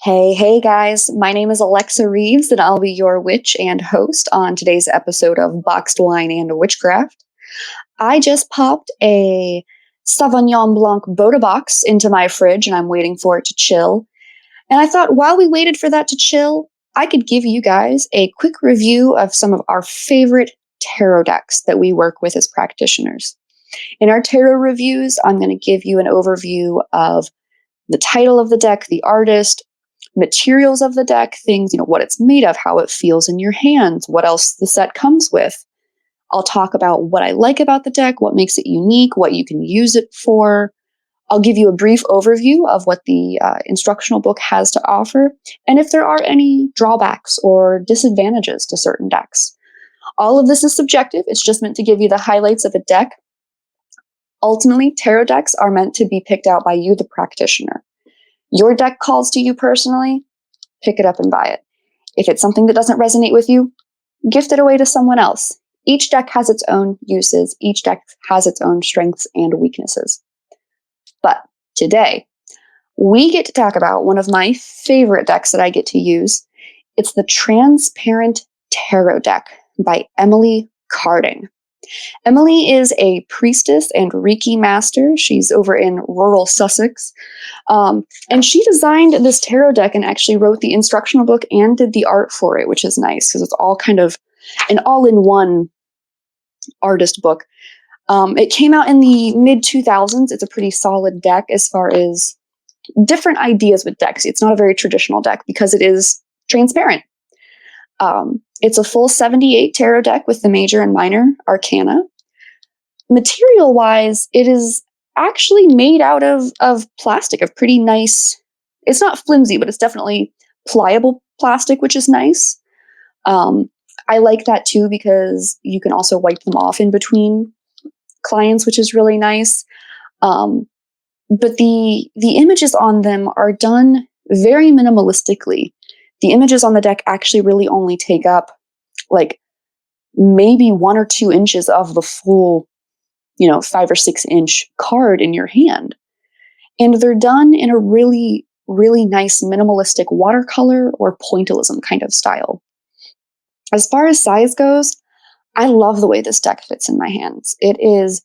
Hey guys, my name is Alexa Reeves, and I'll be your witch and host on today's episode of Boxed Wine and Witchcraft. I just popped a Sauvignon Blanc Boda box into my fridge, and I'm waiting for it to chill. And I thought while we waited for that to chill, I could give you guys a quick review of some of our favorite tarot decks that we work with as practitioners. In our tarot reviews, I'm going to give you an overview of the title of the deck, the artist, materials of the deck, things, what it's made of, how it feels in your hands, what else the set comes with. I'll talk about what I like about the deck, what makes it unique, what you can use it for. I'll give you a brief overview of what the instructional book has to offer, and if there are any drawbacks or disadvantages to certain decks. All of this is subjective. It's just meant to give you the highlights of a deck. Ultimately, tarot decks are meant to be picked out by you, the practitioner. Your deck calls to you personally, pick it up and buy it. If it's something that doesn't resonate with you, gift it away to someone else. Each deck has its own uses. Each deck has its own strengths and weaknesses. But today, we get to talk about one of my favorite decks that I get to use. It's the Transparent Tarot deck by Emily Carding. Emily is a priestess and Reiki master. She's over in rural Sussex. And she designed this tarot deck and actually wrote the instructional book and did the art for it, which is nice because it's all kind of an all-in-one artist book. It came out in the mid-2000s. It's a pretty solid deck as far as different ideas with decks. It's not a very traditional deck because it is transparent. It's a full 78 tarot deck with the major and minor arcana. Material-wise, it is actually made out of plastic, of pretty nice. It's not flimsy, but it's definitely pliable plastic, which is nice. I like that too because you can also wipe them off in between clients, which is really nice. But the images on them are done very minimalistically. The images on the deck actually really only take up like maybe 1 or 2 inches of the full 5 or 6 inch card in your hand. And they're done in a really, really nice minimalistic watercolor or pointillism kind of style. As far as size goes, I love the way this deck fits in my hands. It is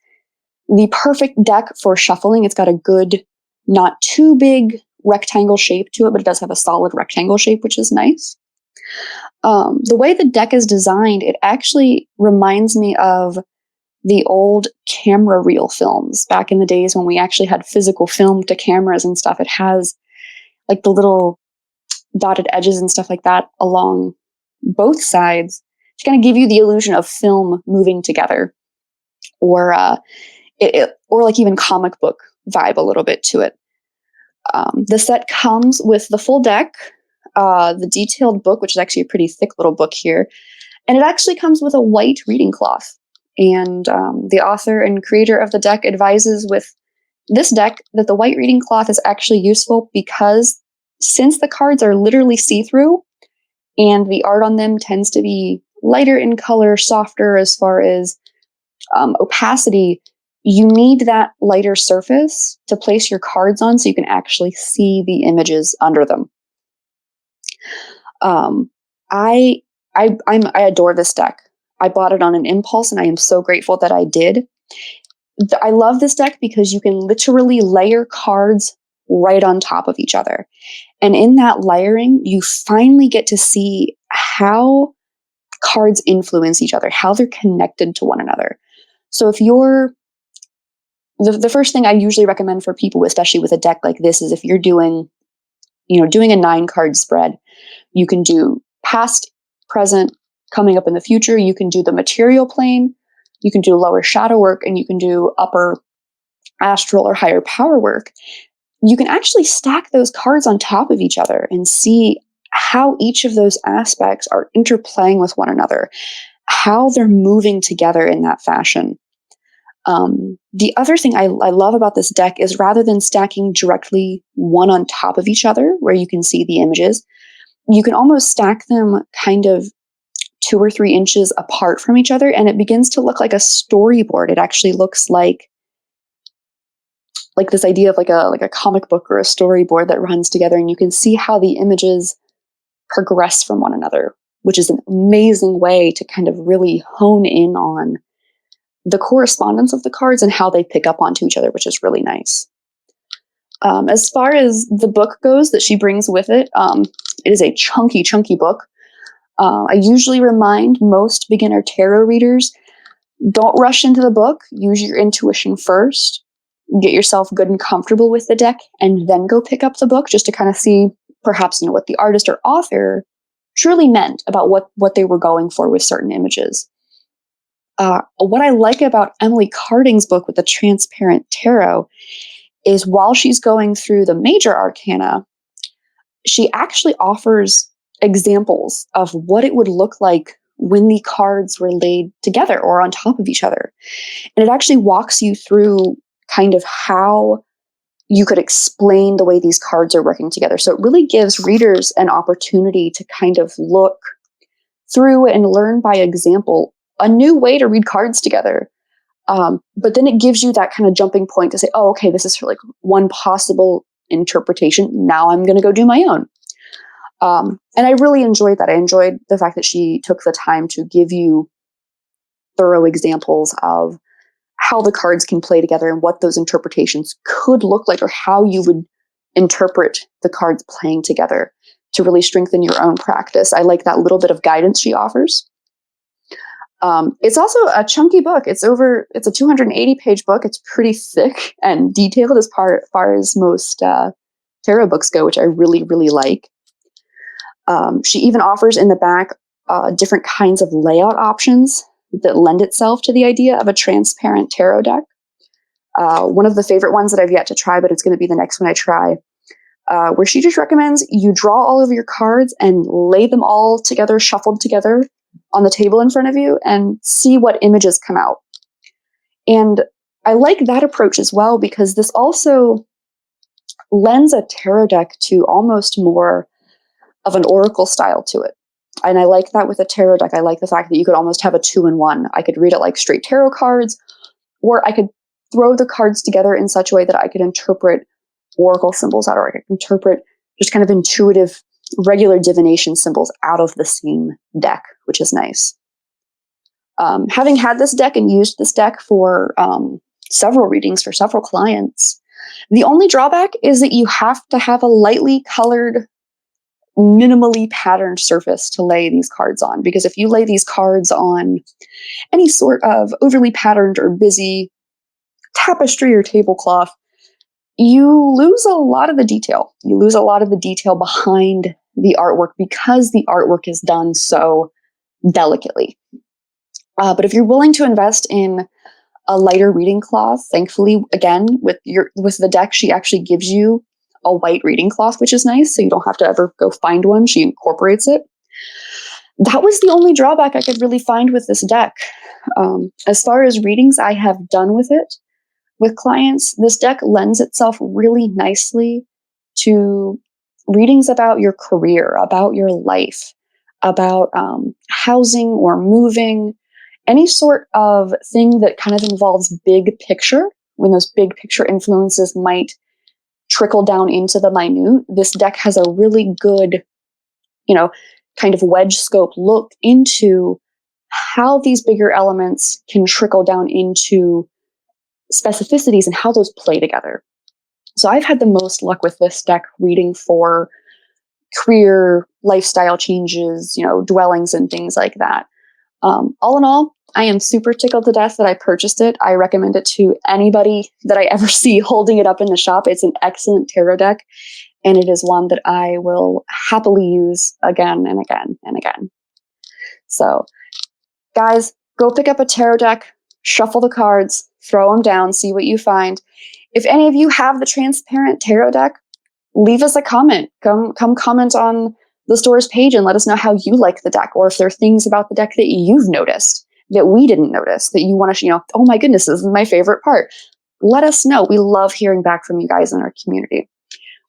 the perfect deck for shuffling. It's got a good, not too big rectangle shape to it, but it does have a solid rectangle shape, which is nice. The way the deck is designed, it actually reminds me of the old camera reel films back in the days when we actually had physical film to cameras and stuff. It has like the little dotted edges and stuff like that along both sides to kind of give you the illusion of film moving together, or or like even comic book vibe a little bit to it. The set comes with the full deck, the detailed book, which is actually a pretty thick little book here, and it actually comes with a white reading cloth. And the author and creator of the deck advises with this deck that the white reading cloth is actually useful because since the cards are literally see-through and the art on them tends to be lighter in color, softer as far as opacity, you need that lighter surface to place your cards on so you can actually see the images under them. I adore this deck. I bought it on an impulse, and I am so grateful that I did. I love this deck because you can literally layer cards right on top of each other. And in that layering, you finally get to see how cards influence each other, how they're connected to one another. So if you're the first thing I usually recommend for people, especially with a deck like this, is if you're doing a 9-card spread, you can do past, present, coming up in the future. You can do the material plane, you can do lower shadow work, and you can do upper astral or higher power work. You can actually stack those cards on top of each other and see how each of those aspects are interplaying with one another, how they're moving together in that fashion. The other thing I love about this deck is rather than stacking directly one on top of each other, where you can see the images, you can almost stack them kind of 2 or 3 inches apart from each other, and it begins to look like a storyboard. It actually looks like like this idea of like a comic book or a storyboard that runs together, and you can see how the images progress from one another, which is an amazing way to kind of really hone in on the correspondence of the cards and how they pick up onto each other, which is really nice. As far as the book goes that she brings with it, it is a chunky, chunky book. I usually remind most beginner tarot readers, don't rush into the book. Use your intuition first. Get yourself good and comfortable with the deck, and then go pick up the book just to kind of see perhaps what the artist or author truly meant about what they were going for with certain images. What I like about Emily Carding's book with the Transparent Tarot is while she's going through the major arcana, she actually offers examples of what it would look like when the cards were laid together or on top of each other. And it actually walks you through kind of how you could explain the way these cards are working together. So it really gives readers an opportunity to kind of look through and learn by example a new way to read cards together. But then it gives you that kind of jumping point to say, oh, okay, this is for like one possible interpretation. Now I'm going to go do my own. And I really enjoyed that. I enjoyed the fact that she took the time to give you thorough examples of how the cards can play together and what those interpretations could look like, or how you would interpret the cards playing together to really strengthen your own practice. I like that little bit of guidance she offers. It's also a chunky book. It's a 280-page book. It's pretty thick and detailed as far as most tarot books go, which I really, really like. She even offers in the back different kinds of layout options that lend itself to the idea of a transparent tarot deck. One of the favorite ones that I've yet to try, but it's going to be the next one I try, where she just recommends you draw all of your cards and lay them all together, shuffled together on the table in front of you, and see what images come out. And I like that approach as well, because this also lends a tarot deck to almost more of an oracle style to it. And I like that with a tarot deck. I like the fact that you could almost have a 2-in-1. I could read it like straight tarot cards, or I could throw the cards together in such a way that I could interpret oracle symbols out, or I could interpret just kind of intuitive, regular divination symbols out of the same deck, which is nice. Having had this deck and used this deck for several readings for several clients, the only drawback is that you have to have a lightly colored, minimally patterned surface to lay these cards on, because if you lay these cards on any sort of overly patterned or busy tapestry or tablecloth, you lose a lot of the detail. You lose a lot of the detail behind the artwork because the artwork is done so delicately. But if you're willing to invest in a lighter reading cloth, thankfully, again, with the deck, she actually gives you a white reading cloth, which is nice, so you don't have to ever go find one. She incorporates it. That was the only drawback I could really find with this deck. As far as readings I have done with it, with clients, this deck lends itself really nicely to readings about your career, about your life, about housing or moving, any sort of thing that kind of involves big picture, when those big picture influences might trickle down into the minute. This deck has a really good, kind of wedge scope look into how these bigger elements can trickle down into specificities and how those play together. So I've had the most luck with this deck reading for career, lifestyle changes, dwellings and things like that. All in all, I am super tickled to death that I purchased it. I recommend it to anybody that I ever see holding it up in the shop. It's an excellent tarot deck, and it is one that I will happily use again and again and again. So, guys, go pick up a tarot deck, shuffle the cards, throw them down, see what you find. If any of you have the transparent tarot deck, leave us a comment. Come comment on the store's page and let us know how you like the deck, or if there are things about the deck that you've noticed that we didn't notice that you want to, oh my goodness, this is my favorite part. Let us know. We love hearing back from you guys in our community.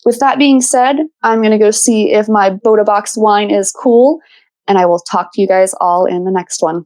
With that being said, I'm going to go see if my Boda Box wine is cool, and I will talk to you guys all in the next one.